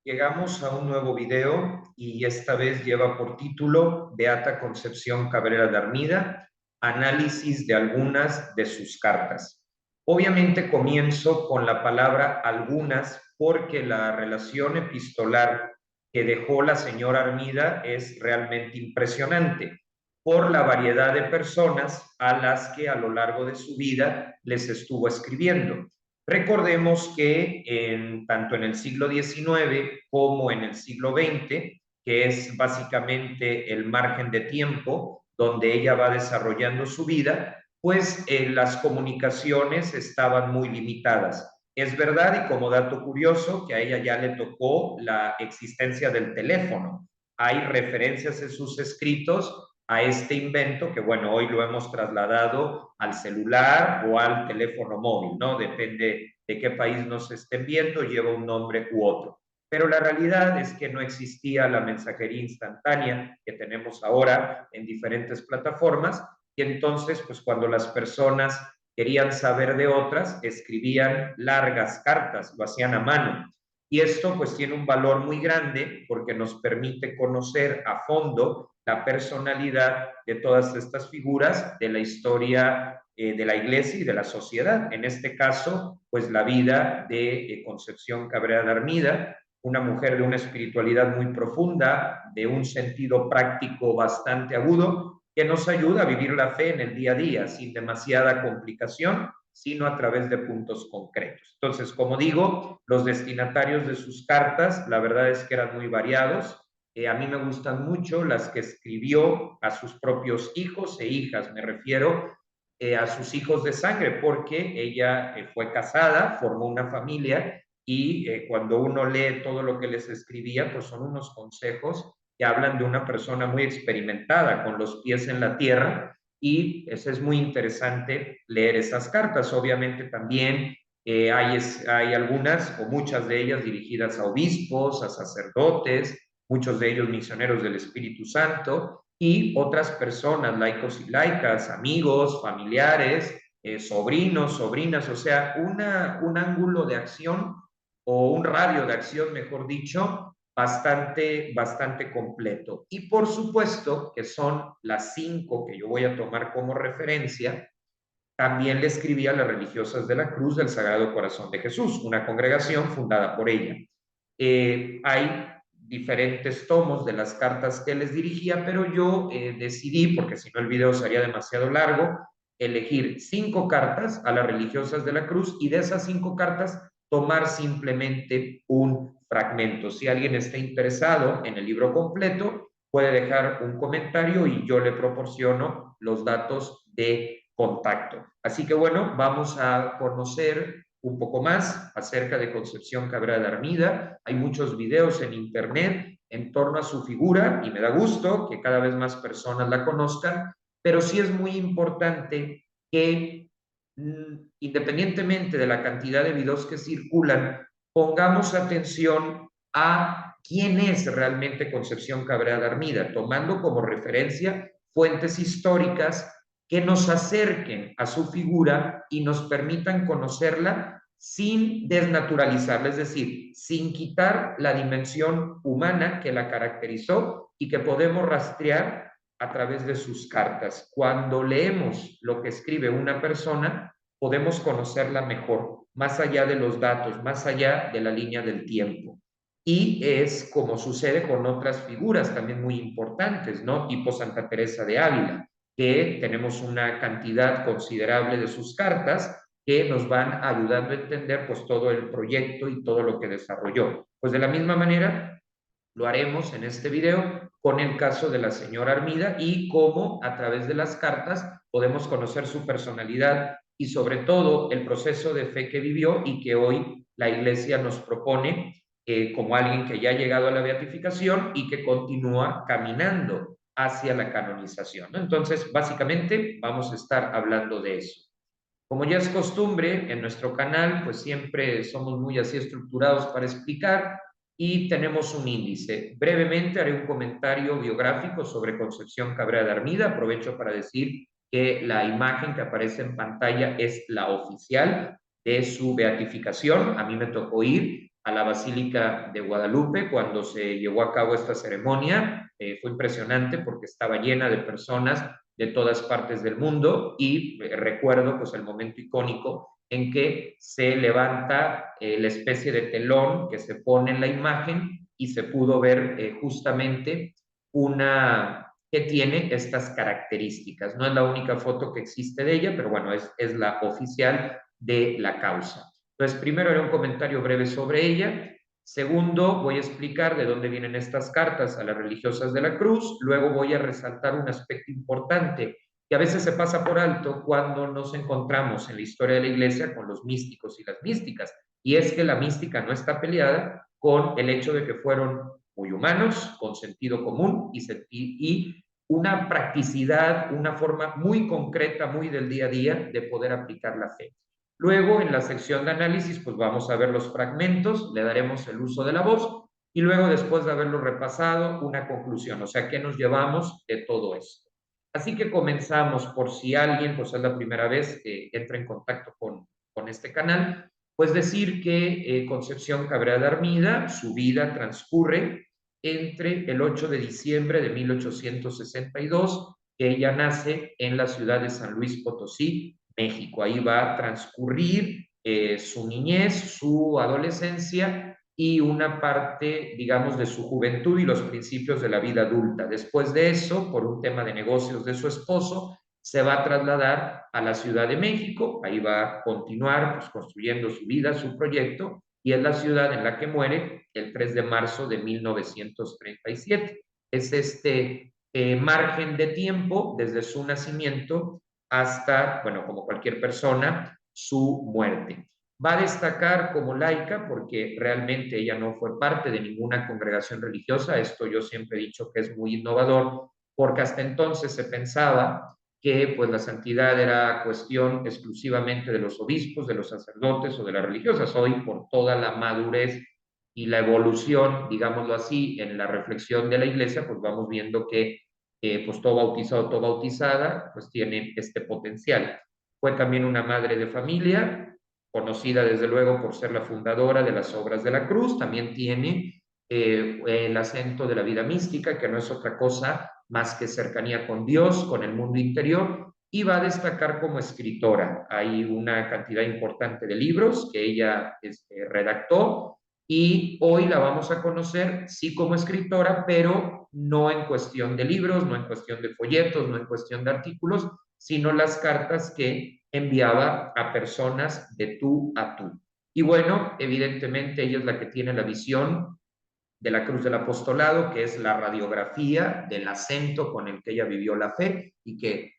Llegamos a un nuevo video y esta vez lleva por título Beata Concepción Cabrera de Armida, análisis de algunas de sus cartas. Obviamente comienzo con la palabra algunas porque la relación epistolar que dejó la señora Armida es realmente impresionante por la variedad de personas a las que a lo largo de su vida les estuvo escribiendo. Recordemos que tanto en el siglo XIX como en el siglo XX, que es básicamente el margen de tiempo donde ella va desarrollando su vida, pues las comunicaciones estaban muy limitadas. Es verdad, y como dato curioso, que a ella ya le tocó la existencia del teléfono. Hay referencias en sus escritos a este invento que, bueno, hoy lo hemos trasladado al celular o al teléfono móvil, ¿no? Depende de qué país nos estén viendo, lleva un nombre u otro. Pero la realidad es que no existía la mensajería instantánea que tenemos ahora en diferentes plataformas y entonces, pues cuando las personas querían saber de otras, escribían largas cartas, lo hacían a mano. Y esto pues tiene un valor muy grande porque nos permite conocer a fondo la personalidad de todas estas figuras de la historia de la iglesia y de la sociedad. En este caso, pues la vida de Concepción Cabrera de Armida, una mujer de una espiritualidad muy profunda, de un sentido práctico bastante agudo, que nos ayuda a vivir la fe en el día a día sin demasiada complicación, sino a través de puntos concretos. Entonces, como digo, los destinatarios de sus cartas, la verdad es que eran muy variados. A mí me gustan mucho las que escribió a sus propios hijos e hijas, me refiero a sus hijos de sangre, porque ella fue casada, formó una familia y cuando uno lee todo lo que les escribía, pues son unos consejos que hablan de una persona muy experimentada, con los pies en la tierra, y es muy interesante leer esas cartas. Obviamente también hay algunas o muchas de ellas dirigidas a obispos, a sacerdotes, muchos de ellos misioneros del Espíritu Santo, y otras personas, laicos y laicas, amigos, familiares, sobrinos, sobrinas, o sea, un ángulo de acción o un radio de acción, mejor dicho, bastante completo. Y por supuesto que son las 5 que yo voy a tomar como referencia. También le escribía a las religiosas de la Cruz del Sagrado Corazón de Jesús, una congregación fundada por ella. Hay diferentes tomos de las cartas que les dirigía, pero yo decidí, porque si no el video sería demasiado largo, elegir 5 cartas a las religiosas de la Cruz y de esas 5 cartas tomar simplemente un fragmento. Si alguien está interesado en el libro completo, puede dejar un comentario y yo le proporciono los datos de contacto. Así que bueno, vamos a conocer un poco más acerca de Concepción Cabrera de Armida. Hay muchos videos en internet en torno a su figura y me da gusto que cada vez más personas la conozcan, pero sí es muy importante que independientemente de la cantidad de videos que circulan, pongamos atención a quién es realmente Concepción Cabrera de Armida, tomando como referencia fuentes históricas que nos acerquen a su figura y nos permitan conocerla sin desnaturalizarla, es decir, sin quitar la dimensión humana que la caracterizó y que podemos rastrear a través de sus cartas. Cuando leemos lo que escribe una persona, podemos conocerla mejor, más allá de los datos, más allá de la línea del tiempo. Y es como sucede con otras figuras también muy importantes, ¿no? Tipo Santa Teresa de Ávila, que tenemos una cantidad considerable de sus cartas que nos van ayudando a entender pues todo el proyecto y todo lo que desarrolló. Pues de la misma manera lo haremos en este video con el caso de la señora Armida y cómo a través de las cartas podemos conocer su personalidad y sobre todo el proceso de fe que vivió y que hoy la Iglesia nos propone como alguien que ya ha llegado a la beatificación y que continúa caminando hacia la canonización, ¿no? Entonces, básicamente vamos a estar hablando de eso. Como ya es costumbre en nuestro canal, pues siempre somos muy así estructurados para explicar y tenemos un índice. Brevemente haré un comentario biográfico sobre Concepción Cabrera de Armida. Aprovecho para decir que la imagen que aparece en pantalla es la oficial de su beatificación. A mí me tocó ir a la Basílica de Guadalupe cuando se llevó a cabo esta ceremonia. Fue impresionante porque estaba llena de personas de todas partes del mundo y recuerdo pues el momento icónico en que se levanta la especie de telón que se pone en la imagen y se pudo ver justamente una que tiene estas características. No es la única foto que existe de ella, pero bueno, es la oficial de la causa. Entonces, primero era un comentario breve sobre ella. Segundo, voy a explicar de dónde vienen estas cartas a las religiosas de la cruz. Luego voy a resaltar un aspecto importante que a veces se pasa por alto cuando nos encontramos en la historia de la iglesia con los místicos y las místicas. Y es que la mística no está peleada con el hecho de que fueron muy humanos, con sentido común y una practicidad, una forma muy concreta, muy del día a día de poder aplicar la fe. Luego, en la sección de análisis, pues vamos a ver los fragmentos, le daremos el uso de la voz y luego, después de haberlo repasado, una conclusión, o sea, ¿qué nos llevamos de todo esto? Así que comenzamos, por si alguien, pues es la primera vez que entra en contacto con este canal, pues decir que Concepción Cabrera de Armida, su vida transcurre entre el 8 de diciembre de 1862, que ella nace en la ciudad de San Luis Potosí, México. Ahí va a transcurrir su niñez, su adolescencia y una parte, digamos, de su juventud y los principios de la vida adulta. Después de eso, por un tema de negocios de su esposo, se va a trasladar a la Ciudad de México, ahí va a continuar pues, construyendo su vida, su proyecto, y es la ciudad en la que muere el 3 de marzo de 1937. Es este margen de tiempo desde su nacimiento hasta, bueno, como cualquier persona, su muerte. Va a destacar como laica porque realmente ella no fue parte de ninguna congregación religiosa. Esto yo siempre he dicho que es muy innovador porque hasta entonces se pensaba que pues la santidad era cuestión exclusivamente de los obispos, de los sacerdotes o de las religiosas. Hoy, por toda la madurez y la evolución, digámoslo así, en la reflexión de la iglesia, pues vamos viendo que pues todo bautizado, todo bautizada, pues tiene este potencial. Fue también una madre de familia, conocida desde luego por ser la fundadora de las Obras de la Cruz, también tiene el acento de la vida mística, que no es otra cosa más que cercanía con Dios, con el mundo interior, y va a destacar como escritora. Hay una cantidad importante de libros que ella redactó y hoy la vamos a conocer, sí, como escritora, pero no en cuestión de libros, no en cuestión de folletos, no en cuestión de artículos, sino las cartas que enviaba a personas de tú a tú. Y bueno, evidentemente ella es la que tiene la visión de la cruz del apostolado, que es la radiografía del acento con el que ella vivió la fe y que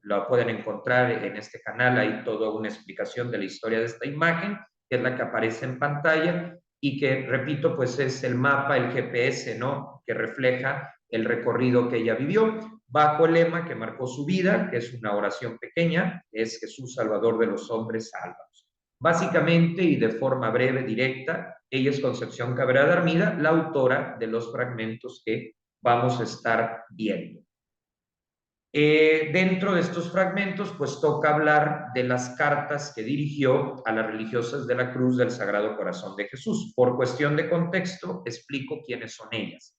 la pueden encontrar en este canal. Hay toda una explicación de la historia de esta imagen, que es la que aparece en pantalla y que, repito, pues es el mapa, el GPS, ¿no? Que refleja el recorrido que ella vivió, bajo el lema que marcó su vida, que es una oración pequeña, es Jesús Salvador de los hombres, sálvanos. Básicamente y de forma breve, directa, ella es Concepción Cabrera de Armida, la autora de los fragmentos que vamos a estar viendo. Dentro de estos fragmentos, pues toca hablar de las cartas que dirigió a las religiosas de la Cruz del Sagrado Corazón de Jesús. Por cuestión de contexto, explico quiénes son ellas.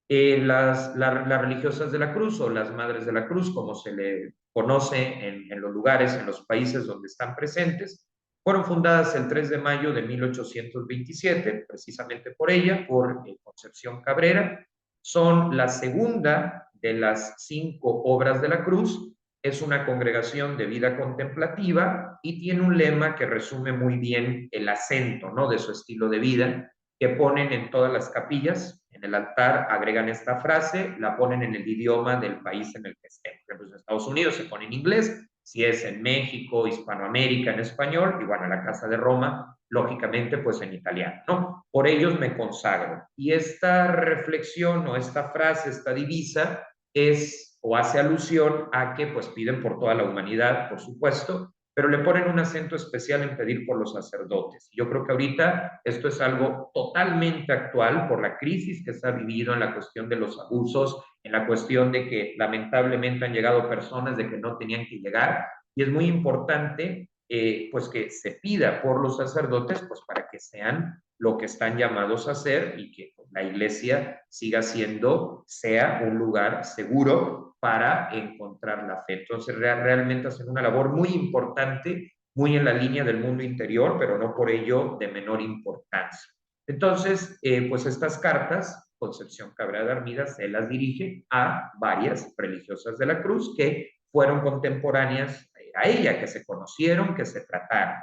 Las religiosas de la Cruz o las Madres de la Cruz, como se le conoce en los lugares, en los países donde están presentes, fueron fundadas el 3 de mayo de 1827, precisamente por ella, por Concepción Cabrera. Son la segunda de las 5 obras de la Cruz. Es una congregación de vida contemplativa y tiene un lema que resume muy bien el acento, ¿no?, de su estilo de vida, que ponen en todas las capillas. En el altar agregan esta frase, la ponen en el idioma del país en el que estén. Por ejemplo, en Estados Unidos se pone en inglés, si es en México, Hispanoamérica, en español, y bueno, en la Casa de Roma, lógicamente, pues en italiano, ¿no? Por ellos me consagro. Y esta reflexión o esta frase, esta divisa, es o hace alusión a que pues piden por toda la humanidad, por supuesto, pero le ponen un acento especial en pedir por los sacerdotes. Yo creo que ahorita esto es algo totalmente actual por la crisis que se ha vivido en la cuestión de los abusos, en la cuestión de que lamentablemente han llegado personas de que no tenían que llegar, y es muy importante pues que se pida por los sacerdotes pues para que sean lo que están llamados a hacer y que la iglesia sea un lugar seguro para encontrar la fe. Entonces, realmente hacen una labor muy importante, muy en la línea del mundo interior, pero no por ello de menor importancia. Entonces, pues estas cartas, Concepción Cabrera de Armida se las dirige a varias religiosas de la Cruz que fueron contemporáneas a ella, que se conocieron, que se trataron.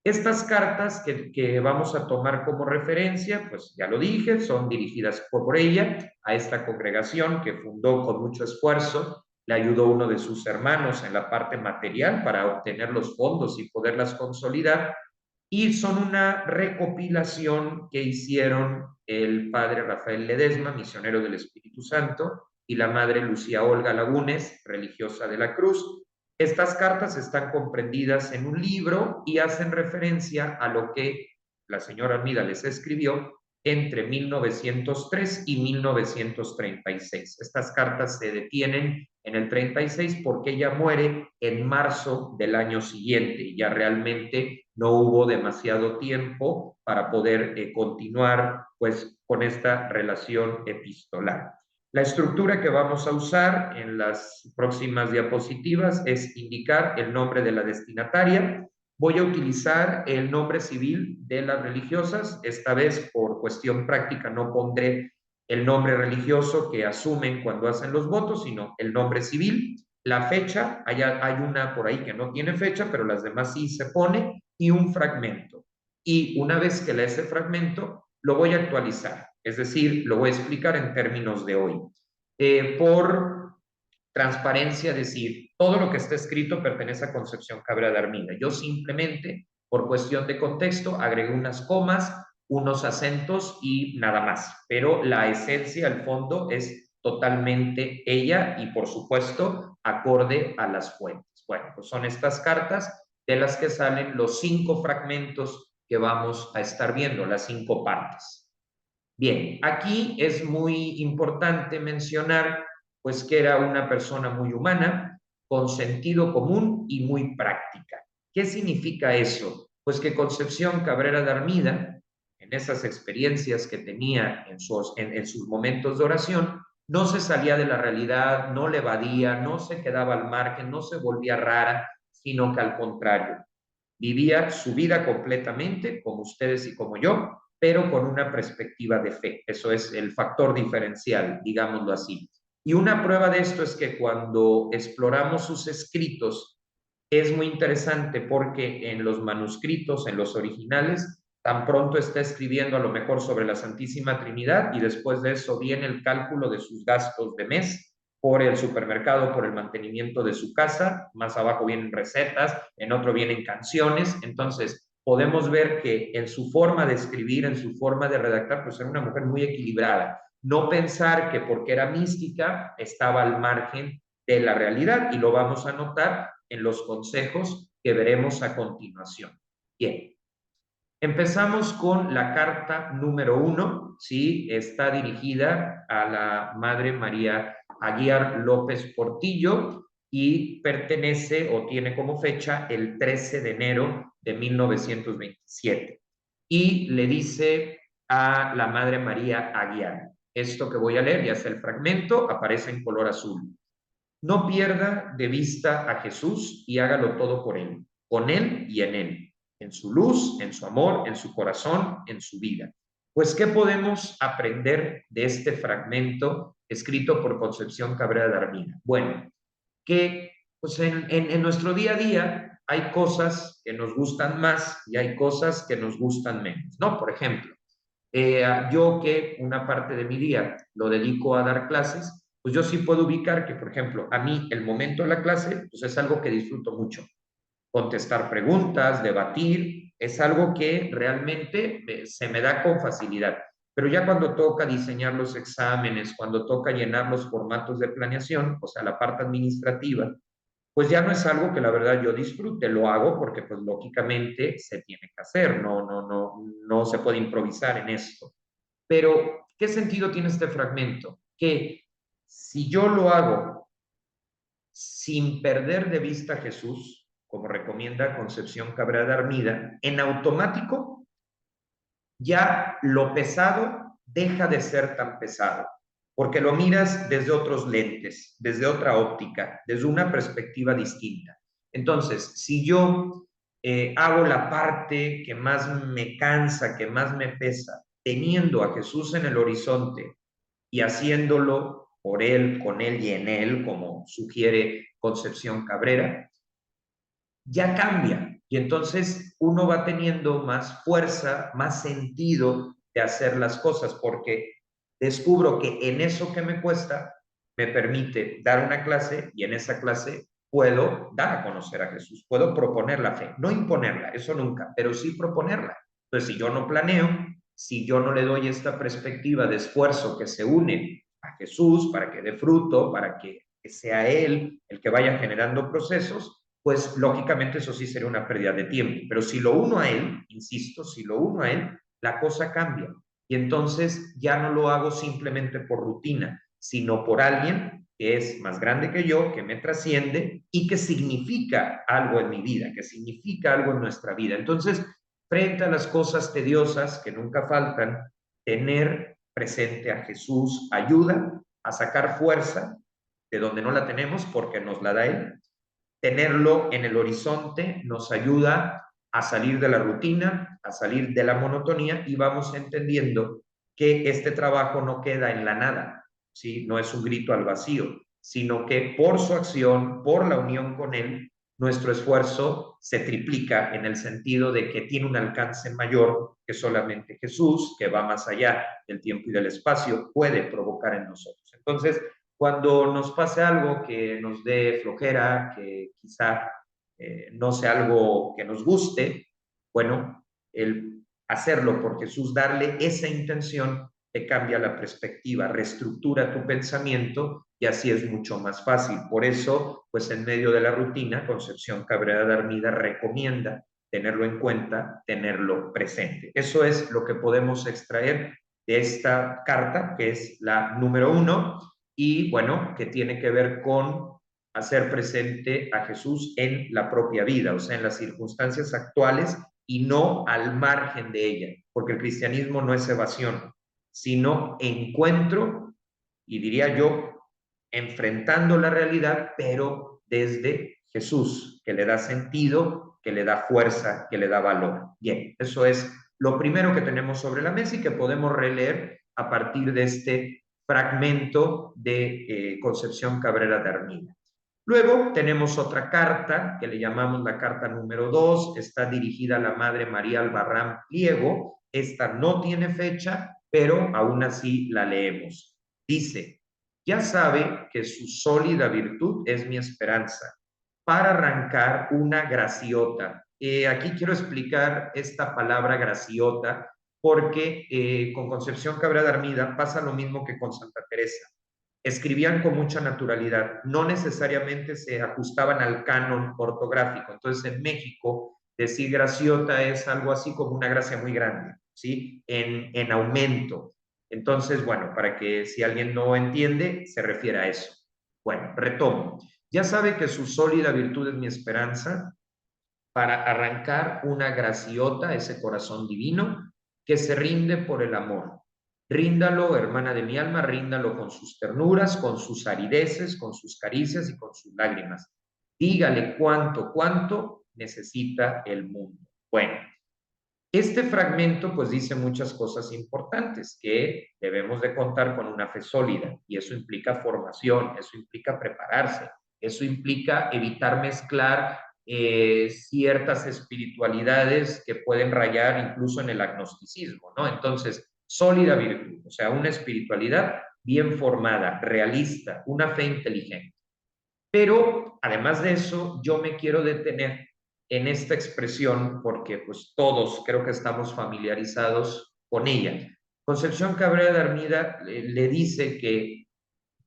Estas cartas que vamos a tomar como referencia, pues ya lo dije, son dirigidas por ella a esta congregación que fundó con mucho esfuerzo. Le ayudó uno de sus hermanos en la parte material para obtener los fondos y poderlas consolidar. Y son una recopilación que hicieron el padre Rafael Ledesma, misionero del Espíritu Santo, y la madre Lucía Olga Lagunes, religiosa de la Cruz. Estas cartas están comprendidas en un libro y hacen referencia a lo que la señora Armida les escribió entre 1903 y 1936. Estas cartas se detienen en el 36 porque ella muere en marzo del año siguiente y ya realmente no hubo demasiado tiempo para poder continuar pues con esta relación epistolar. La estructura que vamos a usar en las próximas diapositivas es indicar el nombre de la destinataria. Voy a utilizar el nombre civil de las religiosas. Esta vez, por cuestión práctica, no pondré el nombre religioso que asumen cuando hacen los votos, sino el nombre civil. La fecha, hay una por ahí que no tiene fecha, pero las demás sí se pone, y un fragmento. Y una vez que lea ese fragmento, lo voy a actualizar, es decir, lo voy a explicar en términos de hoy. Por transparencia, decir, todo lo que está escrito pertenece a Concepción Cabrera de Armida. Yo simplemente, por cuestión de contexto, agregué unas comas, unos acentos y nada más. Pero la esencia, el fondo, es totalmente ella y, por supuesto, acorde a las fuentes. Bueno, pues son estas cartas de las que salen los 5 fragmentos que vamos a estar viendo, las 5 partes. Bien, aquí es muy importante mencionar pues que era una persona muy humana, con sentido común y muy práctica. ¿Qué significa eso? Pues que Concepción Cabrera de Armida, en esas experiencias que tenía en sus momentos de oración, no se salía de la realidad, no le evadía, no se quedaba al margen, no se volvía rara, sino que al contrario, vivía su vida completamente, como ustedes y como yo, pero con una perspectiva de fe. Eso es el factor diferencial, digámoslo así. Y una prueba de esto es que cuando exploramos sus escritos, es muy interesante porque en los manuscritos, en los originales, tan pronto está escribiendo a lo mejor sobre la Santísima Trinidad y después de eso viene el cálculo de sus gastos de mes por el supermercado, por el mantenimiento de su casa, más abajo vienen recetas, en otro vienen canciones, entonces podemos ver que en su forma de escribir, en su forma de redactar, pues era una mujer muy equilibrada. No pensar que porque era mística estaba al margen de la realidad y lo vamos a notar en los consejos que veremos a continuación. Bien, empezamos con la carta número 1, ¿sí? Está dirigida a la Madre María Aguiar López Portillo y pertenece o tiene como fecha el 13 de enero de 1927. Y le dice a la Madre María Aguiar, esto que voy a leer, ya sea el fragmento, aparece en color azul. No pierda de vista a Jesús y hágalo todo por Él, con Él y en su luz, en su amor, en su corazón, en su vida. Pues, ¿qué podemos aprender de este fragmento escrito por Concepción Cabrera de Armida? Bueno, que pues en nuestro día a día hay cosas que nos gustan más y hay cosas que nos gustan menos, ¿no? Por ejemplo, yo que una parte de mi día lo dedico a dar clases, pues yo sí puedo ubicar que, por ejemplo, a mí el momento de la clase, pues es algo que disfruto mucho. Contestar preguntas, debatir, es algo que realmente se me da con facilidad. Pero ya cuando toca diseñar los exámenes, cuando toca llenar los formatos de planeación, o sea, la parte administrativa, pues ya no es algo que la verdad yo disfrute, lo hago porque pues lógicamente se tiene que hacer, no se puede improvisar en esto. Pero, ¿qué sentido tiene este fragmento? Que si yo lo hago sin perder de vista a Jesús, como recomienda Concepción Cabrera de Armida, en automático ya lo pesado deja de ser tan pesado, porque lo miras desde otros lentes, desde otra óptica, desde una perspectiva distinta. Entonces, si yo hago la parte que más me cansa, que más me pesa, teniendo a Jesús en el horizonte y haciéndolo por Él, con Él y en Él, como sugiere Concepción Cabrera, ya cambia. Y entonces uno va teniendo más fuerza, más sentido de hacer las cosas, porque descubro que en eso que me cuesta, me permite dar una clase y en esa clase puedo dar a conocer a Jesús, puedo proponer la fe, no imponerla, eso nunca, pero sí proponerla. Entonces, si yo no planeo, si yo no le doy esta perspectiva de esfuerzo que se une a Jesús para que dé fruto, para que sea Él el que vaya generando procesos, pues lógicamente eso sí sería una pérdida de tiempo. Pero si lo uno a Él, insisto, si lo uno a Él, la cosa cambia. Y entonces ya no lo hago simplemente por rutina, sino por alguien que es más grande que yo, que me trasciende y que significa algo en mi vida, que significa algo en nuestra vida. Entonces, frente a las cosas tediosas que nunca faltan, tener presente a Jesús ayuda a sacar fuerza de donde no la tenemos porque nos la da Él. Tenerlo en el horizonte nos ayuda a salir de la rutina, a salir de la monotonía y vamos entendiendo que este trabajo no queda en la nada, ¿sí? No es un grito al vacío, sino que por su acción, por la unión con Él, nuestro esfuerzo se triplica en el sentido de que tiene un alcance mayor que solamente Jesús, que va más allá del tiempo y del espacio, puede provocar en nosotros. Entonces, cuando nos pase algo que nos dé flojera, que quizá no sea algo que nos guste, bueno, el hacerlo por Jesús, darle esa intención, te cambia la perspectiva, reestructura tu pensamiento y así es mucho más fácil. Por eso, pues en medio de la rutina, Concepción Cabrera de Armida recomienda tenerlo en cuenta, tenerlo presente. Eso es lo que podemos extraer de esta carta, que es la número 1, y bueno, que tiene que ver con hacer presente a Jesús en la propia vida, o sea, en las circunstancias actuales y no al margen de ella, porque el cristianismo no es evasión, sino encuentro, y diría yo, enfrentando la realidad, pero desde Jesús, que le da sentido, que le da fuerza, que le da valor. Bien, eso es lo primero que tenemos sobre la mesa y que podemos releer a partir de este fragmento de Concepción Cabrera de Armida. Luego tenemos otra carta que le llamamos la carta número 2, está dirigida a la Madre María Albarrán Pliego, esta no tiene fecha, pero aún así la leemos. Dice, ya sabe que su sólida virtud es mi esperanza para arrancar una graciota. Aquí quiero explicar esta palabra graciota porque con Concepción Cabrera de Armida pasa lo mismo que con Santa Teresa. Escribían con mucha naturalidad, no necesariamente se ajustaban al canon ortográfico. Entonces, en México, decir graciota es algo así como una gracia muy grande, ¿sí? En aumento. Entonces, bueno, para que si alguien no entiende, se refiere a eso. Bueno, retomo. Ya sabe que su sólida virtud es mi esperanza para arrancar una graciota, ese corazón divino, que se rinde por el amor. Ríndalo, hermana de mi alma, ríndalo con sus ternuras, con sus arideces, con sus caricias y con sus lágrimas. Dígale cuánto necesita el mundo. Bueno, este fragmento pues dice muchas cosas importantes, que debemos de contar con una fe sólida y eso implica formación, eso implica prepararse, eso implica evitar mezclar ciertas espiritualidades que pueden rayar incluso en el agnosticismo, ¿no? Entonces, sólida virtud, o sea, una espiritualidad bien formada, realista, una fe inteligente. Pero además de eso, yo me quiero detener en esta expresión porque pues todos creo que estamos familiarizados con ella. Concepción Cabrera de Armida le dice que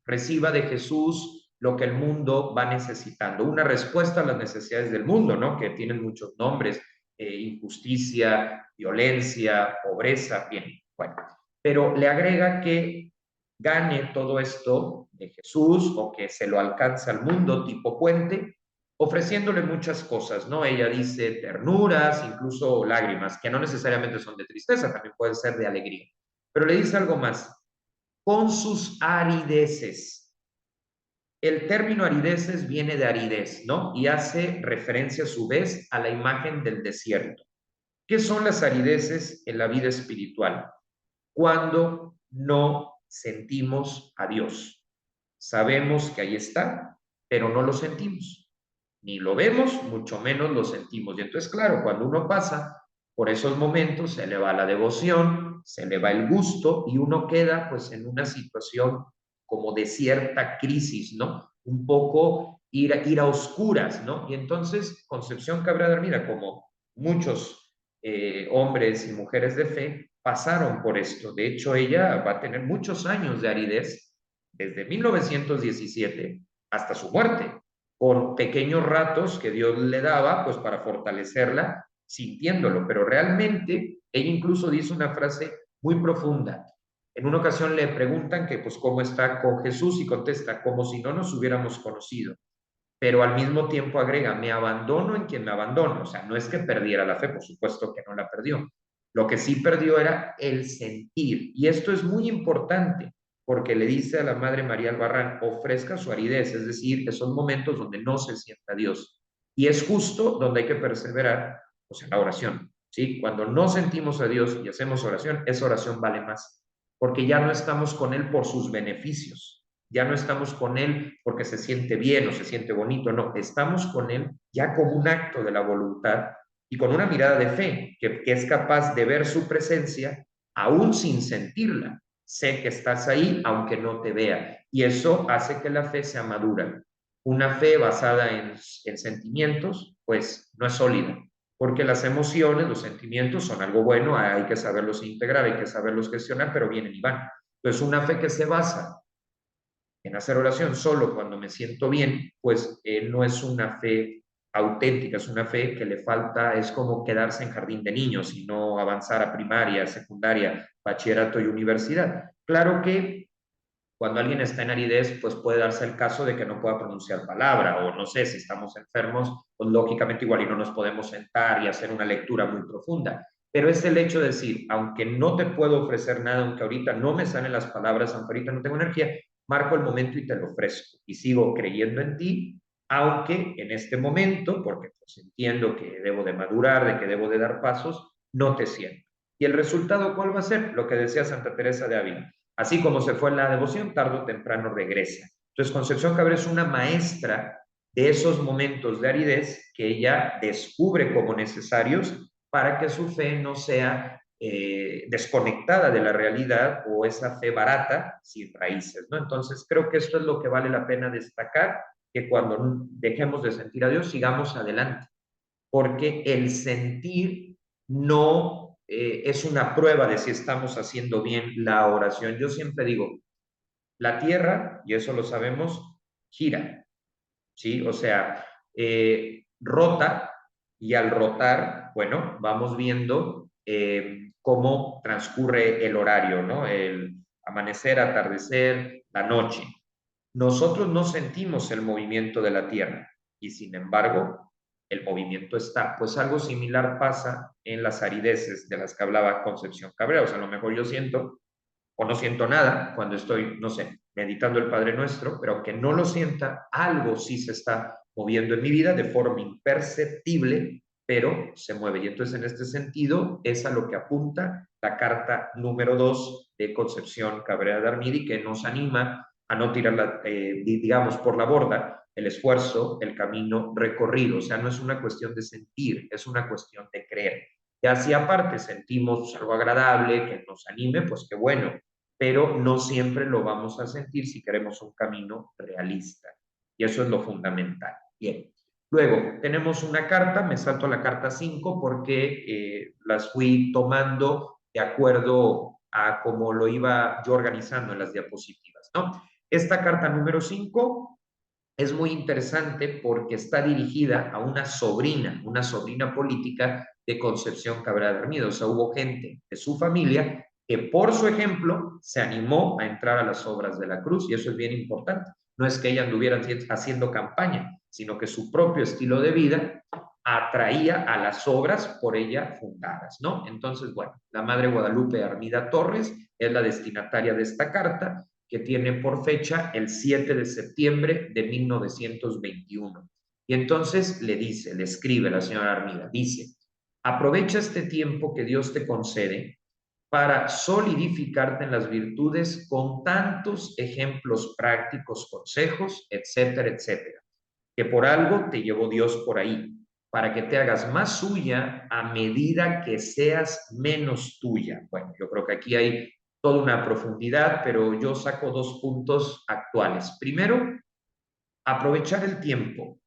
reciba de Jesús lo que el mundo va necesitando, una respuesta a las necesidades del mundo, ¿no? Que tienen muchos nombres, injusticia, violencia, pobreza, bien, bueno, pero le agrega que gane todo esto de Jesús o que se lo alcance al mundo tipo puente ofreciéndole muchas cosas, ¿no? Ella dice ternuras, incluso lágrimas, que no necesariamente son de tristeza, también pueden ser de alegría. Pero le dice algo más, con sus arideces. El término arideces viene de aridez, ¿no? Y hace referencia a su vez a la imagen del desierto. ¿Qué son las arideces en la vida espiritual? Cuando no sentimos a Dios. Sabemos que ahí está, pero no lo sentimos. Ni lo vemos, mucho menos lo sentimos. Y entonces, claro, cuando uno pasa por esos momentos, se le va la devoción, se le va el gusto y uno queda pues en una situación como de cierta crisis, ¿no? Un poco ir a oscuras, ¿no? Y entonces Concepción Cabrera mira, como muchos hombres y mujeres de fe pasaron por esto. De hecho, ella va a tener muchos años de aridez, desde 1917 hasta su muerte, con pequeños ratos que Dios le daba, pues para fortalecerla, sintiéndolo. Pero realmente, ella incluso dice una frase muy profunda. En una ocasión le preguntan que, pues, cómo está con Jesús y contesta, como si no nos hubiéramos conocido. Pero al mismo tiempo agrega, me abandono en quien me abandono. O sea, no es que perdiera la fe, por supuesto que no la perdió. Lo que sí perdió era el sentir. Y esto es muy importante porque le dice a la Madre María Albarrán, ofrezca su aridez, es decir, esos momentos donde no se sienta Dios. Y es justo donde hay que perseverar, pues en la oración. ¿Sí? Cuando no sentimos a Dios y hacemos oración, esa oración vale más, porque ya no estamos con Él por sus beneficios, ya no estamos con Él porque se siente bien o se siente bonito, no, estamos con Él ya como un acto de la voluntad y con una mirada de fe que es capaz de ver su presencia aún sin sentirla. Sé que estás ahí aunque no te vea y eso hace que la fe sea madura. Una fe basada en sentimientos, pues no es sólida, porque las emociones, los sentimientos son algo bueno, hay que saberlos integrar, hay que saberlos gestionar, pero vienen y van. Entonces, una fe que se basa en hacer oración solo cuando me siento bien, pues no es una fe auténtica, es una fe que le falta, es como quedarse en jardín de niños y no avanzar a primaria, secundaria, bachillerato y universidad. Claro que cuando alguien está en aridez, pues puede darse el caso de que no pueda pronunciar palabra, o no sé, si estamos enfermos, pues lógicamente igual y no nos podemos sentar y hacer una lectura muy profunda. Pero es el hecho de decir, aunque no te puedo ofrecer nada, aunque ahorita no me salen las palabras, aunque ahorita no tengo energía, marco el momento y te lo ofrezco. Y sigo creyendo en ti, aunque en este momento, porque pues entiendo que debo de madurar, de que debo de dar pasos, no te siento. ¿Y el resultado cuál va a ser? Lo que decía Santa Teresa de Ávila. Así como se fue en la devoción, tarde o temprano regresa. Entonces, Concepción Cabrera es una maestra de esos momentos de aridez que ella descubre como necesarios para que su fe no sea desconectada de la realidad o esa fe barata sin raíces, ¿no? Entonces, creo que esto es lo que vale la pena destacar, que cuando dejemos de sentir a Dios, sigamos adelante, porque el sentir no es una prueba de si estamos haciendo bien la oración. Yo siempre digo, la tierra, y eso lo sabemos, gira, ¿sí? O sea, rota y al rotar, bueno, vamos viendo cómo transcurre el horario, ¿no? El amanecer, atardecer, la noche. Nosotros no sentimos el movimiento de la Tierra y sin embargo el movimiento está. Pues algo similar pasa en las arideces de las que hablaba Concepción Cabrera. O sea, a lo mejor yo siento o no siento nada cuando estoy, no sé, meditando el Padre Nuestro, pero aunque no lo sienta, algo sí se está moviendo en mi vida de forma imperceptible, pero se mueve. Y entonces en este sentido es a lo que apunta la carta número 2 de Concepción Cabrera de Armidi, que nos anima a no tirar, digamos, por la borda el esfuerzo, el camino recorrido. O sea, no es una cuestión de sentir, es una cuestión de creer. Ya si aparte sentimos algo agradable, que nos anime, pues qué bueno, pero no siempre lo vamos a sentir si queremos un camino realista. Y eso es lo fundamental. Bien. Luego, tenemos una carta, me salto a la carta 5 porque las fui tomando de acuerdo a cómo lo iba yo organizando en las diapositivas, ¿no? Esta carta número 5 es muy interesante porque está dirigida a una sobrina política de Concepción Cabrera de Armida. O sea, hubo gente de su familia que por su ejemplo se animó a entrar a las obras de la cruz y eso es bien importante. No es que ella anduviera haciendo campaña, sino que su propio estilo de vida atraía a las obras por ella fundadas, ¿no? Entonces, bueno, la Madre Guadalupe Armida Torres es la destinataria de esta carta, que tiene por fecha el 7 de septiembre de 1921. Y entonces le dice, le escribe la señora Armida, dice: aprovecha este tiempo que Dios te concede para solidificarte en las virtudes con tantos ejemplos prácticos, consejos, etcétera, etcétera, que por algo te llevó Dios por ahí, para que te hagas más suya a medida que seas menos tuya. Bueno, yo creo que aquí hay toda una profundidad, pero yo saco dos puntos actuales. Primero, aprovechar el tiempo.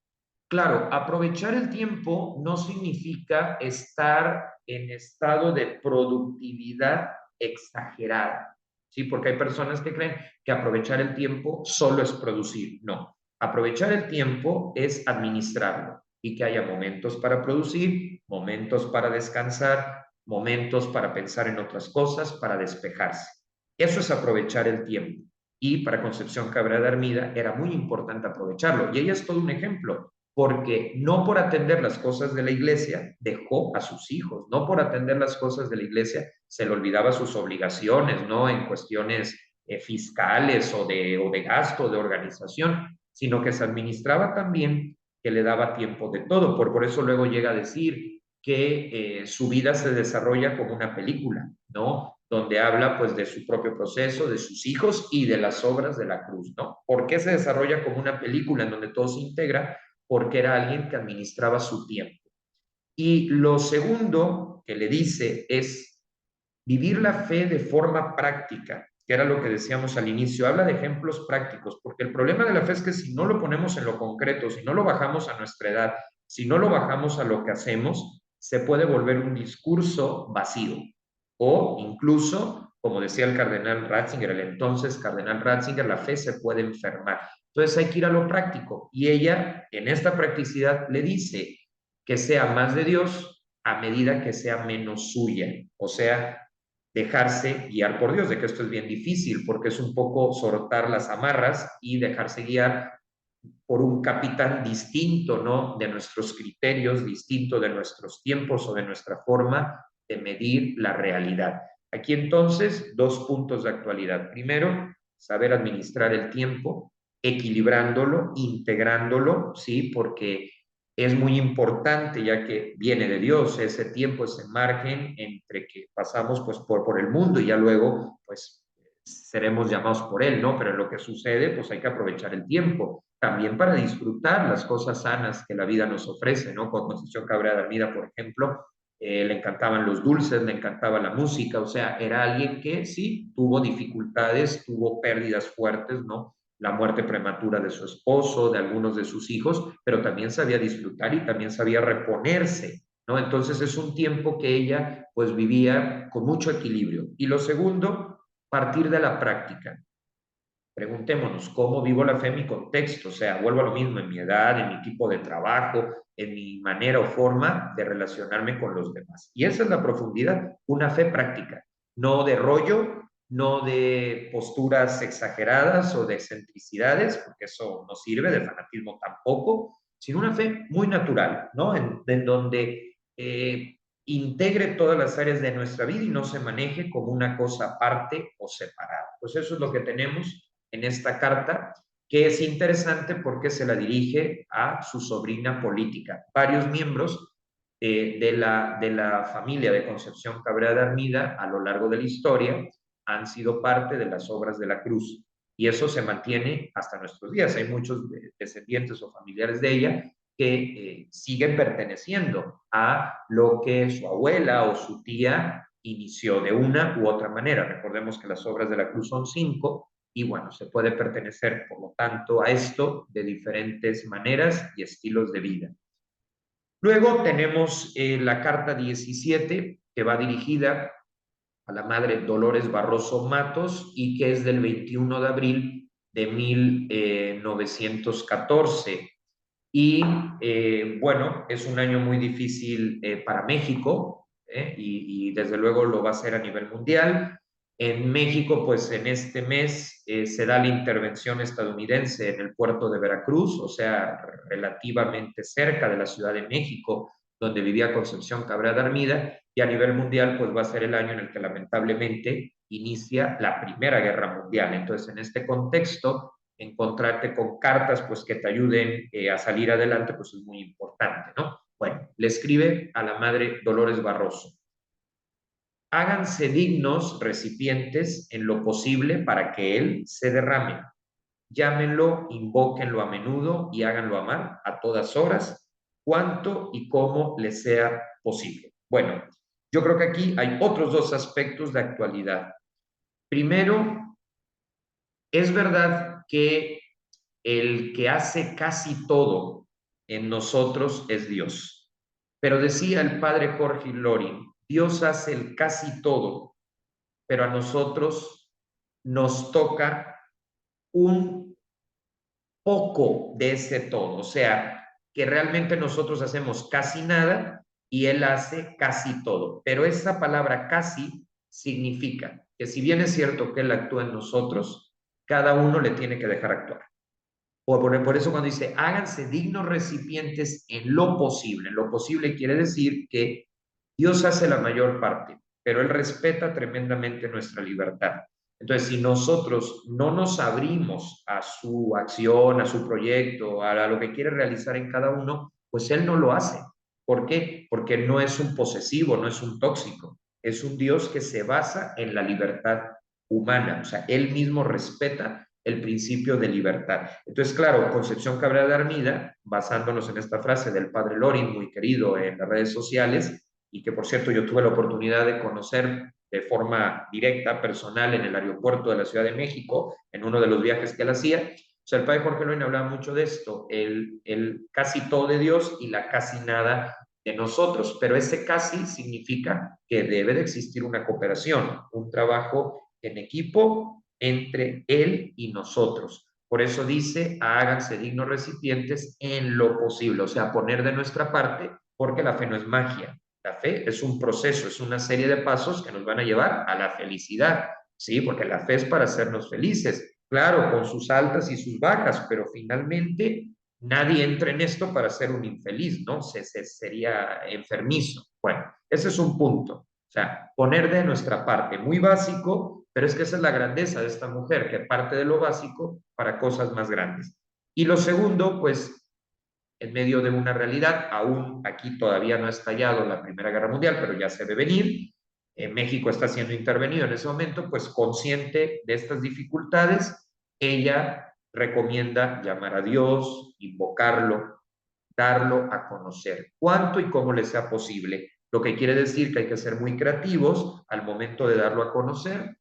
Claro, aprovechar el tiempo no significa estar en estado de productividad exagerada, ¿sí? Porque hay personas que creen que aprovechar el tiempo solo es producir. No, aprovechar el tiempo es administrarlo y que haya momentos para producir, momentos para descansar, momentos para pensar en otras cosas, para despejarse. Eso es aprovechar el tiempo. Y para Concepción Cabrera de Armida era muy importante aprovecharlo. Y ella es todo un ejemplo, porque no por atender las cosas de la iglesia dejó a sus hijos, no por atender las cosas de la iglesia se le olvidaba sus obligaciones, ¿no? En cuestiones fiscales o de gasto, de organización, sino que se administraba también, que le daba tiempo de todo. Por eso luego llega a decir que su vida se desarrolla como una película, ¿no? Donde habla pues de su propio proceso, de sus hijos y de las obras de la cruz, ¿no? ¿Por qué se desarrolla como una película en donde todo se integra? Porque era alguien que administraba su tiempo. Y lo segundo que le dice es vivir la fe de forma práctica, que era lo que decíamos al inicio. Habla de ejemplos prácticos, porque el problema de la fe es que si no lo ponemos en lo concreto, si no lo bajamos a nuestra edad, si no lo bajamos a lo que hacemos, se puede volver un discurso vacío. O incluso, como decía el cardenal Ratzinger, el entonces cardenal Ratzinger, la fe se puede enfermar. Entonces hay que ir a lo práctico. Y ella, en esta practicidad, le dice que sea más de Dios a medida que sea menos suya. O sea, dejarse guiar por Dios, de que esto es bien difícil, porque es un poco soltar las amarras y dejarse guiar por un capitán distinto, ¿no? De nuestros criterios, distinto de nuestros tiempos o de nuestra forma de medir la realidad. Aquí entonces, dos puntos de actualidad. Primero, saber administrar el tiempo, equilibrándolo, integrándolo, ¿sí? Porque es muy importante, ya que viene de Dios ese tiempo, ese margen entre que pasamos pues por el mundo y ya luego pues seremos llamados por Él, ¿no? Pero en lo que sucede pues hay que aprovechar el tiempo también para disfrutar las cosas sanas que la vida nos ofrece, ¿no? Con Concepción Cabrera de Armida, por ejemplo, le encantaban los dulces, le encantaba la música, o sea, era alguien que sí tuvo dificultades, tuvo pérdidas fuertes, ¿no? La muerte prematura de su esposo, de algunos de sus hijos, pero también sabía disfrutar y también sabía reponerse, ¿no? Entonces es un tiempo que ella pues vivía con mucho equilibrio. Y lo segundo, partir de la práctica. Preguntémonos, ¿cómo vivo la fe en mi contexto? O sea, vuelvo a lo mismo, en mi edad, en mi tipo de trabajo, en mi manera o forma de relacionarme con los demás. Y esa es la profundidad, una fe práctica, no de rollo, no de posturas exageradas o de excentricidades, porque eso no sirve, de fanatismo tampoco, sino una fe muy natural, ¿no? En donde integre todas las áreas de nuestra vida y no se maneje como una cosa aparte o separada. Pues eso es lo que tenemos en esta carta, que es interesante porque se la dirige a su sobrina política. Varios miembros de la familia de Concepción Cabrera de Armida a lo largo de la historia han sido parte de las obras de la cruz. Y eso se mantiene hasta nuestros días. Hay muchos descendientes o familiares de ella que siguen perteneciendo a lo que su abuela o su tía inició de una u otra manera. Recordemos que las obras de la cruz son 5 y bueno, se puede pertenecer, por lo tanto, a esto de diferentes maneras y estilos de vida. Luego tenemos la carta 17, que va dirigida a la madre Dolores Barroso Matos y que es del 21 de abril de 1914. Y bueno, es un año muy difícil para México y desde luego lo va a ser a nivel mundial. En México, pues en este mes se da la intervención estadounidense en el puerto de Veracruz, o sea, relativamente cerca de la Ciudad de México, donde vivía Concepción Cabrera de Armida, y a nivel mundial, pues va a ser el año en el que lamentablemente inicia la Primera Guerra Mundial. Entonces, en este contexto, encontrarte con cartas, pues que te ayuden a salir adelante, pues es muy importante, ¿no? Bueno, le escribe a la madre Dolores Barroso: háganse dignos recipientes en lo posible para que Él se derrame. Llámenlo, invóquenlo a menudo y háganlo amar a todas horas, cuanto y como les sea posible. Bueno, yo creo que aquí hay otros dos aspectos de actualidad. Primero, es verdad que el que hace casi todo en nosotros es Dios. Pero decía el padre Jorge Loring, Dios hace el casi todo, pero a nosotros nos toca un poco de ese todo, o sea, que realmente nosotros hacemos casi nada y Él hace casi todo. Pero esa palabra casi significa que si bien es cierto que Él actúa en nosotros, cada uno le tiene que dejar actuar. Por eso cuando dice, háganse dignos recipientes en lo posible quiere decir que Dios hace la mayor parte, pero Él respeta tremendamente nuestra libertad. Entonces, si nosotros no nos abrimos a su acción, a su proyecto, a lo que quiere realizar en cada uno, pues Él no lo hace. ¿Por qué? Porque no es un posesivo, no es un tóxico, es un Dios que se basa en la libertad humana, o sea, Él mismo respeta el principio de libertad. Entonces, claro, Concepción Cabrera de Armida, basándonos en esta frase del padre Lorin, muy querido en las redes sociales, y que por cierto yo tuve la oportunidad de conocer de forma directa, personal, en el aeropuerto de la Ciudad de México, en uno de los viajes que él hacía. O sea, el padre Jorge Lorin hablaba mucho de esto, el casi todo de Dios y la casi nada de nosotros, pero ese casi significa que debe de existir una cooperación, un trabajo en equipo entre Él y nosotros. Por eso dice, háganse dignos recipientes en lo posible, o sea, poner de nuestra parte, porque la fe no es magia. La fe es un proceso, es una serie de pasos que nos van a llevar a la felicidad, ¿sí? Porque la fe es para hacernos felices, claro, con sus altas y sus bajas, pero finalmente nadie entra en esto para ser un infeliz, ¿no? Sería enfermizo. Bueno, ese es un punto. O sea, poner de nuestra parte, muy básico, pero es que esa es la grandeza de esta mujer, que parte de lo básico para cosas más grandes. Y lo segundo, pues en medio de una realidad, aún aquí todavía no ha estallado la Primera Guerra Mundial, pero ya se ve venir, México está siendo intervenido en ese momento, pues consciente de estas dificultades, ella recomienda llamar a Dios, invocarlo, darlo a conocer, cuánto y cómo le sea posible, lo que quiere decir que hay que ser muy creativos al momento de darlo a conocer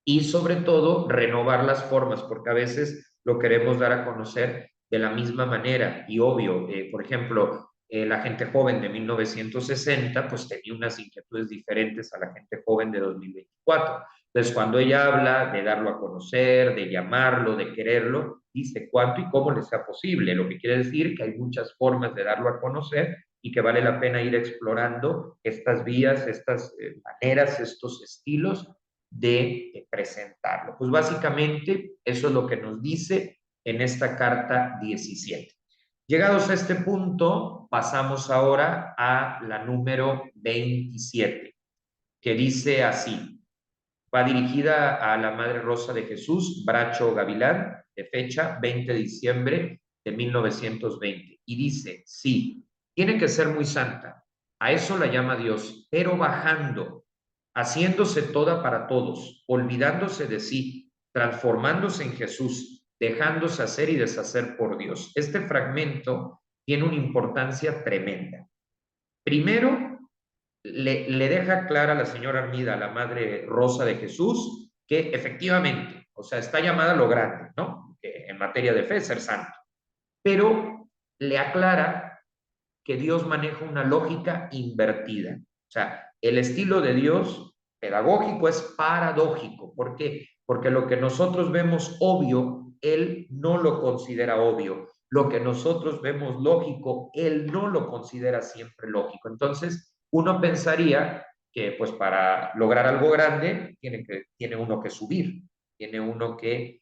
y sobre todo renovar las formas, porque a veces lo queremos dar a conocer de la misma manera y obvio, por ejemplo, la gente joven de 1960 pues tenía unas inquietudes diferentes a la gente joven de 2024. Entonces, cuando ella habla de darlo a conocer, de llamarlo, de quererlo, dice cuánto y cómo le sea posible, lo que quiere decir que hay muchas formas de darlo a conocer y que vale la pena ir explorando estas vías, estas maneras, estos estilos de presentarlo. Pues básicamente eso es lo que nos dice en esta carta 17. Llegados a este punto, pasamos ahora a la número 27, que dice así, va dirigida a la Madre Rosa de Jesús, Bracho Gavilán, de fecha 20 de diciembre de 1920, y dice, sí, tiene que ser muy santa, a eso la llama Dios, pero bajando, haciéndose toda para todos, olvidándose de sí, transformándose en Jesús, dejándose hacer y deshacer por Dios. Este fragmento tiene una importancia tremenda. Primero, le deja clara a la señora Armida, a la Madre Rosa de Jesús, que efectivamente, o sea, está llamada a lo grande, ¿no? En materia de fe, ser santo. Pero le aclara que Dios maneja una lógica invertida. O sea, el estilo de Dios pedagógico es paradójico. ¿Por qué? Porque lo que nosotros vemos obvio, Él no lo considera obvio. Lo que nosotros vemos lógico, Él no lo considera siempre lógico. Entonces, uno pensaría que pues para lograr algo grande tiene uno que subir, tiene uno que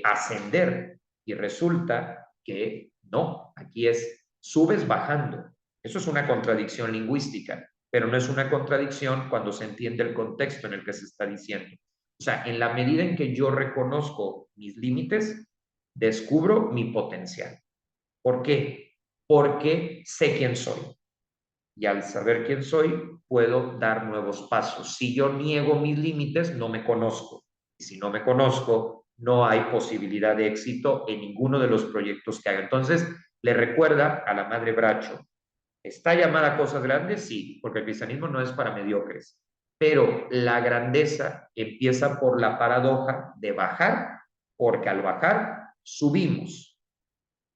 ascender, y resulta que no, aquí es subes bajando. Eso es una contradicción lingüística, pero no es una contradicción cuando se entiende el contexto en el que se está diciendo. O sea, en la medida en que yo reconozco mis límites, descubro mi potencial. ¿Por qué? Porque sé quién soy. Y al saber quién soy, puedo dar nuevos pasos. Si yo niego mis límites, no me conozco. Y si no me conozco, no hay posibilidad de éxito en ninguno de los proyectos que haga. Entonces, le recuerda a la madre Bracho, ¿está llamada a cosas grandes? Sí, porque el cristianismo no es para mediocres. Pero la grandeza empieza por la paradoja de bajar, porque al bajar subimos.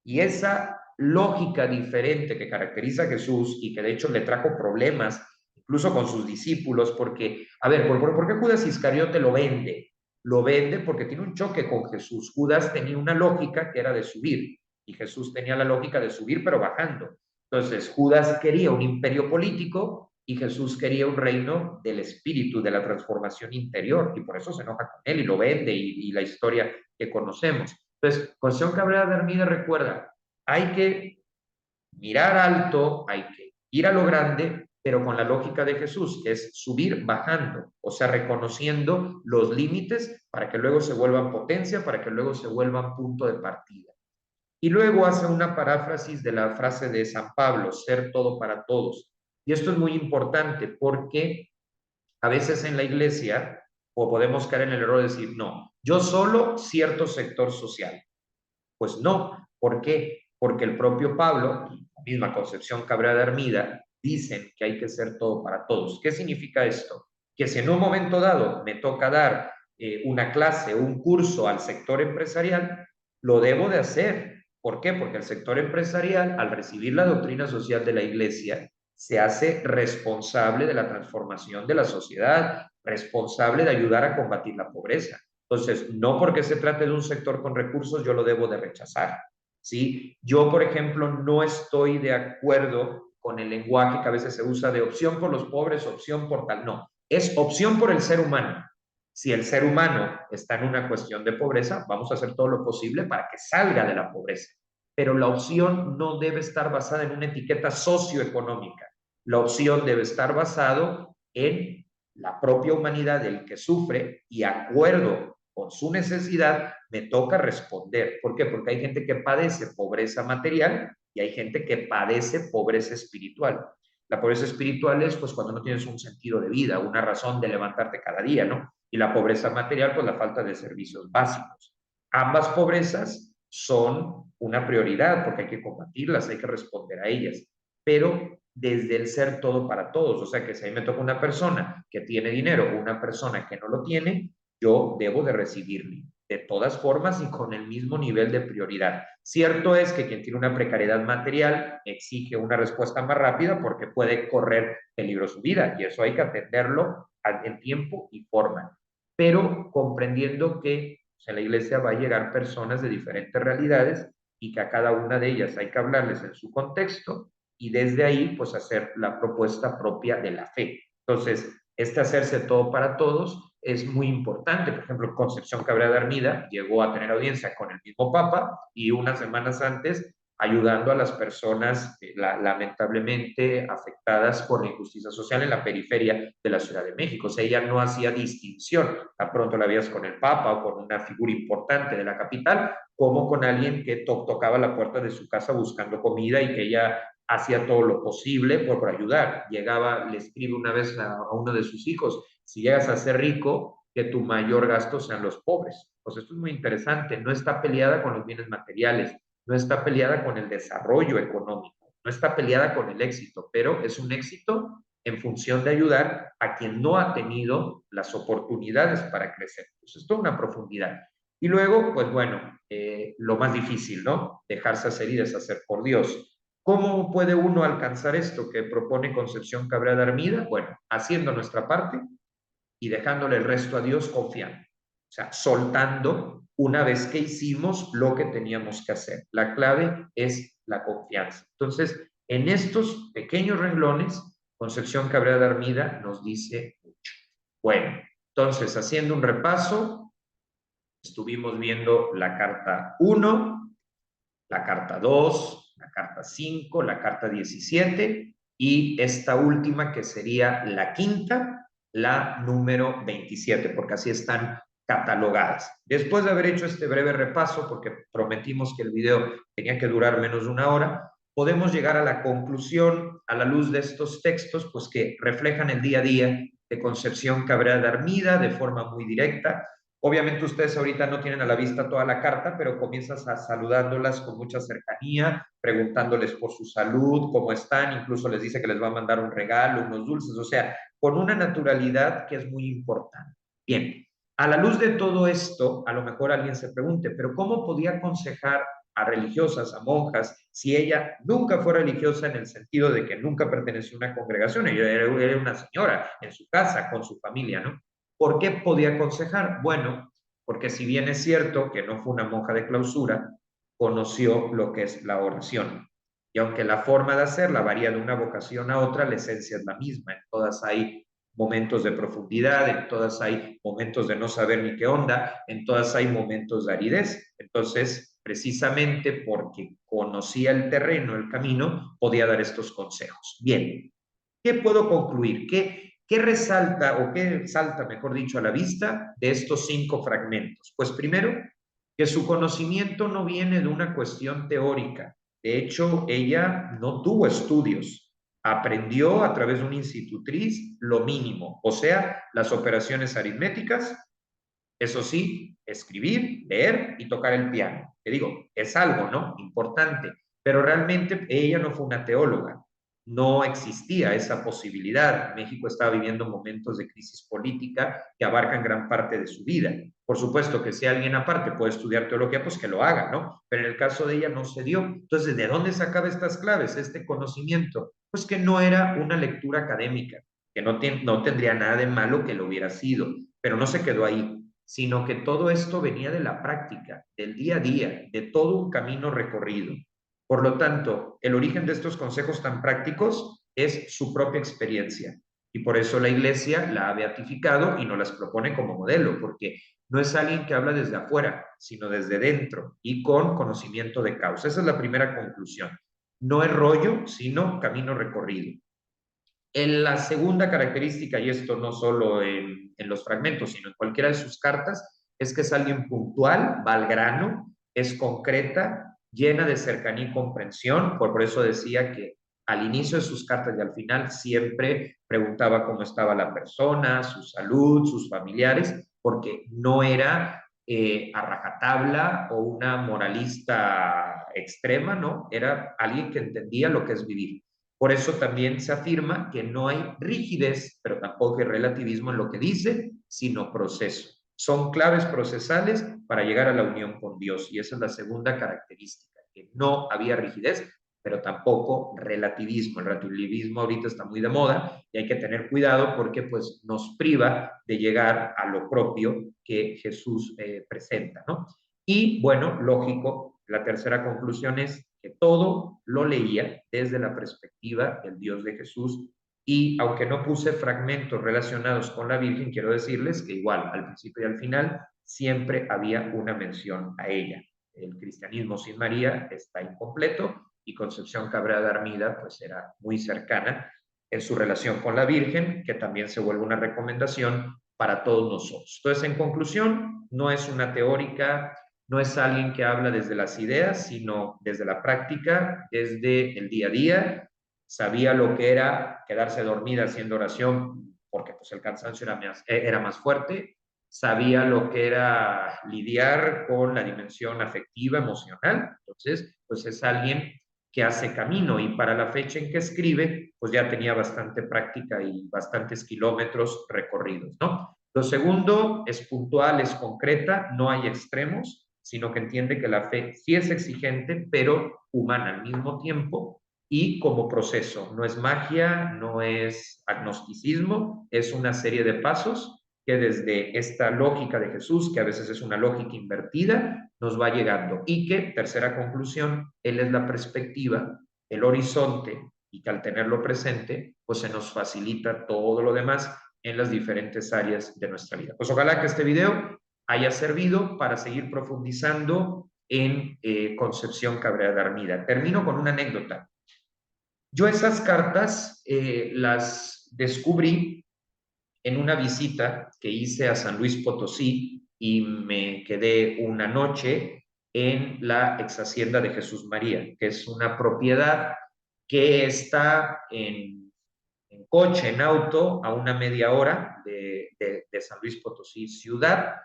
Y esa lógica diferente que caracteriza a Jesús y que de hecho le trajo problemas incluso con sus discípulos, porque, a ver, ¿por qué Judas Iscariote lo vende? Lo vende porque tiene un choque con Jesús. Judas tenía una lógica que era de subir y Jesús tenía la lógica de subir pero bajando. Entonces, Judas quería un imperio político y Jesús quería un reino del espíritu, de la transformación interior, y por eso se enoja con él y lo vende, y la historia que conocemos. Entonces, Concepción Cabrera de Armida recuerda, hay que mirar alto, hay que ir a lo grande, pero con la lógica de Jesús, que es subir bajando, o sea, reconociendo los límites para que luego se vuelvan potencia, para que luego se vuelvan punto de partida. Y luego hace una paráfrasis de la frase de San Pablo, ser todo para todos. Y esto es muy importante porque a veces en la iglesia o podemos caer en el error de decir, no, yo solo cierto sector social. Pues no. ¿Por qué? Porque el propio Pablo, la misma Concepción Cabrera de Armida, dicen que hay que ser todo para todos. ¿Qué significa esto? Que si en un momento dado me toca dar una clase o un curso al sector empresarial, lo debo de hacer. ¿Por qué? Porque el sector empresarial, al recibir la doctrina social de la iglesia, se hace responsable de la transformación de la sociedad, responsable de ayudar a combatir la pobreza. Entonces, no porque se trate de un sector con recursos, yo lo debo de rechazar, ¿sí? Yo, por ejemplo, no estoy de acuerdo con el lenguaje que a veces se usa de opción por los pobres, opción por tal. No, es opción por el ser humano. Si el ser humano está en una cuestión de pobreza, vamos a hacer todo lo posible para que salga de la pobreza. Pero la opción no debe estar basada en una etiqueta socioeconómica. La opción debe estar basado en la propia humanidad del que sufre y acuerdo con su necesidad, me toca responder. ¿Por qué? Porque hay gente que padece pobreza material y hay gente que padece pobreza espiritual. La pobreza espiritual es pues cuando no tienes un sentido de vida, una razón de levantarte cada día, ¿no? Y la pobreza material, pues la falta de servicios básicos. Ambas pobrezas son una prioridad porque hay que combatirlas, hay que responder a ellas, pero desde el ser todo para todos. O sea que si a mí me toca una persona que tiene dinero o una persona que no lo tiene, yo debo de recibirle de todas formas y con el mismo nivel de prioridad. Cierto es que quien tiene una precariedad material exige una respuesta más rápida porque puede correr peligro su vida y eso hay que atenderlo en tiempo y forma, pero comprendiendo que en la iglesia va a llegar personas de diferentes realidades y que a cada una de ellas hay que hablarles en su contexto y desde ahí pues hacer la propuesta propia de la fe. Entonces, este hacerse todo para todos es muy importante. Por ejemplo, Concepción Cabrera de Armida llegó a tener audiencia con el mismo Papa y unas semanas antes ayudando a las personas lamentablemente afectadas por la injusticia social en la periferia de la Ciudad de México. O sea, ella no hacía distinción. Tan pronto la veías con el Papa o con una figura importante de la capital, como con alguien que tocaba la puerta de su casa buscando comida y que ella hacía todo lo posible por ayudar. Llegaba, le escribe una vez a uno de sus hijos, si llegas a ser rico, que tu mayor gasto sean los pobres. Pues esto es muy interesante, no está peleada con los bienes materiales, no está peleada con el desarrollo económico, no está peleada con el éxito, pero es un éxito en función de ayudar a quien no ha tenido las oportunidades para crecer. Pues esto es una profundidad. Y luego, pues bueno, lo más difícil, ¿no? Dejarse hacer y deshacer por Dios. ¿Cómo puede uno alcanzar esto que propone Concepción Cabrera de Armida? Bueno, haciendo nuestra parte y dejándole el resto a Dios confiando. O sea, soltando una vez que hicimos lo que teníamos que hacer. La clave es la confianza. Entonces, en estos pequeños renglones Concepción Cabrera de Armida nos dice mucho. Bueno, entonces, haciendo un repaso, estuvimos viendo la carta 1, la carta 2, la carta 5, la carta 17 y esta última que sería la quinta, la número 27, porque así están catalogadas. Después de haber hecho este breve repaso, porque prometimos que el video tenía que durar menos de una hora, podemos llegar a la conclusión a la luz de estos textos, pues que reflejan el día a día de Concepción Cabrera de Armida de forma muy directa. Obviamente ustedes ahorita no tienen a la vista toda la carta, pero comienzas a saludándolas con mucha cercanía, preguntándoles por su salud, cómo están, incluso les dice que les va a mandar un regalo, unos dulces, o sea, con una naturalidad que es muy importante. Bien, a la luz de todo esto, a lo mejor alguien se pregunte, pero ¿cómo podía aconsejar a religiosas, a monjas, si ella nunca fue religiosa en el sentido de que nunca perteneció a una congregación? Ella era una señora en su casa, con su familia, ¿no? ¿Por qué podía aconsejar? Bueno, porque si bien es cierto que no fue una monja de clausura, conoció lo que es la oración. Y aunque la forma de hacerla varía de una vocación a otra, la esencia es la misma. En todas hay momentos de profundidad, en todas hay momentos de no saber ni qué onda, en todas hay momentos de aridez. Entonces, precisamente porque conocía el terreno, el camino, podía dar estos consejos. Bien, ¿qué puedo concluir? ¿Qué resalta o qué salta, mejor dicho, a la vista de estos 5 fragmentos? Pues primero, que su conocimiento no viene de una cuestión teórica. De hecho, ella no tuvo estudios. Aprendió a través de una institutriz lo mínimo, o sea, las operaciones aritméticas, eso sí, escribir, leer y tocar el piano. Te digo, es algo, ¿no? Importante, pero realmente ella no fue una teóloga. No existía esa posibilidad. México estaba viviendo momentos de crisis política que abarcan gran parte de su vida. Por supuesto que si alguien aparte puede estudiar teología, pues que lo haga, ¿no? Pero en el caso de ella no se dio. Entonces, ¿de dónde sacaba estas claves, este conocimiento? Pues que no era una lectura académica, que no tendría nada de malo que lo hubiera sido, pero no se quedó ahí, sino que todo esto venía de la práctica, del día a día, de todo un camino recorrido. Por lo tanto, el origen de estos consejos tan prácticos es su propia experiencia. Y por eso la Iglesia la ha beatificado y nos las propone como modelo, porque no es alguien que habla desde afuera, sino desde dentro y con conocimiento de causa. Esa es la primera conclusión. No es rollo, sino camino recorrido. En la segunda característica, y esto no solo en los fragmentos, sino en cualquiera de sus cartas, es que es alguien puntual, va al grano, es concreta, llena de cercanía y comprensión. Por eso decía que al inicio de sus cartas y al final siempre preguntaba cómo estaba la persona, su salud, sus familiares, porque no era a rajatabla o una moralista extrema, ¿no? Era alguien que entendía lo que es vivir. Por eso también se afirma que no hay rigidez, pero tampoco hay relativismo en lo que dice, sino proceso. Son claves procesales para llegar a la unión con Dios. Y esa es la segunda característica, que no había rigidez, pero tampoco relativismo. El relativismo ahorita está muy de moda y hay que tener cuidado porque pues, nos priva de llegar a lo propio que Jesús presenta, ¿no? Y bueno, lógico, la tercera conclusión es que todo lo leía desde la perspectiva del Dios de Jesús. Y aunque no puse fragmentos relacionados con la Virgen, quiero decirles que igual al principio y al final siempre había una mención a ella. El cristianismo sin María está incompleto y Concepción Cabrera de Armida pues era muy cercana en su relación con la Virgen, que también se vuelve una recomendación para todos nosotros. Entonces, en conclusión, no es una teórica, no es alguien que habla desde las ideas, sino desde la práctica, desde el día a día. Sabía lo que era quedarse dormida haciendo oración porque pues, el cansancio era más fuerte. Sabía lo que era lidiar con la dimensión afectiva, emocional. Entonces, pues es alguien que hace camino y para la fecha en que escribe, pues ya tenía bastante práctica y bastantes kilómetros recorridos, ¿no? Lo segundo es puntual, es concreta, no hay extremos, sino que entiende que la fe sí es exigente, pero humana al mismo tiempo y como proceso. No es magia, no es agnosticismo, es una serie de pasos que desde esta lógica de Jesús, que a veces es una lógica invertida, nos va llegando. Y que, tercera conclusión, Él es la perspectiva, el horizonte y que al tenerlo presente, pues se nos facilita todo lo demás en las diferentes áreas de nuestra vida. Pues ojalá que este video haya servido para seguir profundizando en Concepción Cabrera de Armida. Termino con una anécdota. Yo esas cartas las descubrí en una visita que hice a San Luis Potosí y me quedé una noche en la ex hacienda de Jesús María, que es una propiedad que está en coche, en auto, a una media hora de San Luis Potosí ciudad,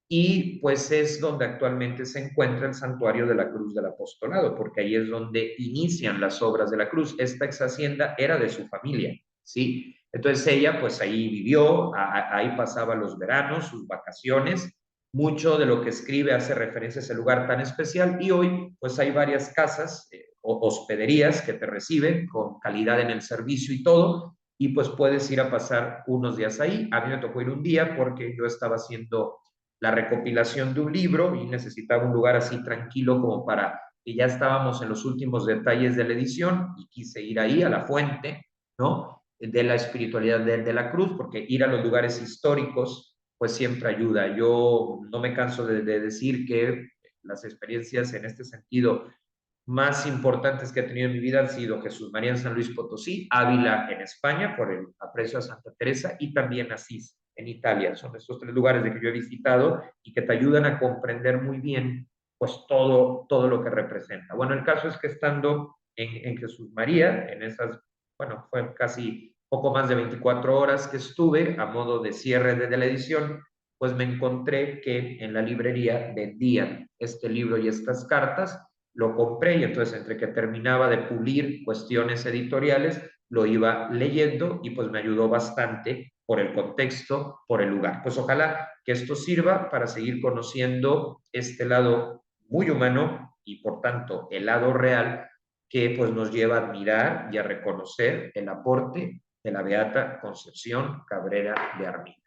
y pues es donde actualmente se encuentra el santuario de la Cruz del Apostolado, porque ahí es donde inician las obras de la cruz. Esta ex hacienda era de su familia, ¿sí? Entonces ella pues ahí vivió, ahí pasaba los veranos, sus vacaciones. Mucho de lo que escribe hace referencia a ese lugar tan especial, y hoy pues hay varias casas, hospederías que te reciben con calidad en el servicio y todo, y pues puedes ir a pasar unos días ahí. A mí me tocó ir un día porque yo estaba haciendo la recopilación de un libro y necesitaba un lugar así tranquilo como para que ya estábamos en los últimos detalles de la edición, y quise ir ahí a la fuente, ¿no? De la espiritualidad de la cruz, porque ir a los lugares históricos pues siempre ayuda. Yo no me canso de decir que las experiencias en este sentido más importantes que he tenido en mi vida han sido Jesús María en San Luis Potosí, Ávila en España por el aprecio a Santa Teresa, y también Asís en Italia. Son estos tres lugares de que yo he visitado y que te ayudan a comprender muy bien pues todo lo que representa. Bueno, el caso es que estando en Jesús María, en esas, bueno, fue casi poco más de 24 horas que estuve a modo de cierre de la edición, pues me encontré que en la librería vendían este libro y estas cartas. Lo compré y entonces entre que terminaba de pulir cuestiones editoriales, lo iba leyendo y pues me ayudó bastante por el contexto, por el lugar. Pues ojalá que esto sirva para seguir conociendo este lado muy humano y por tanto el lado real que pues nos lleva a admirar y a reconocer el aporte de la Beata Concepción Cabrera de Armida.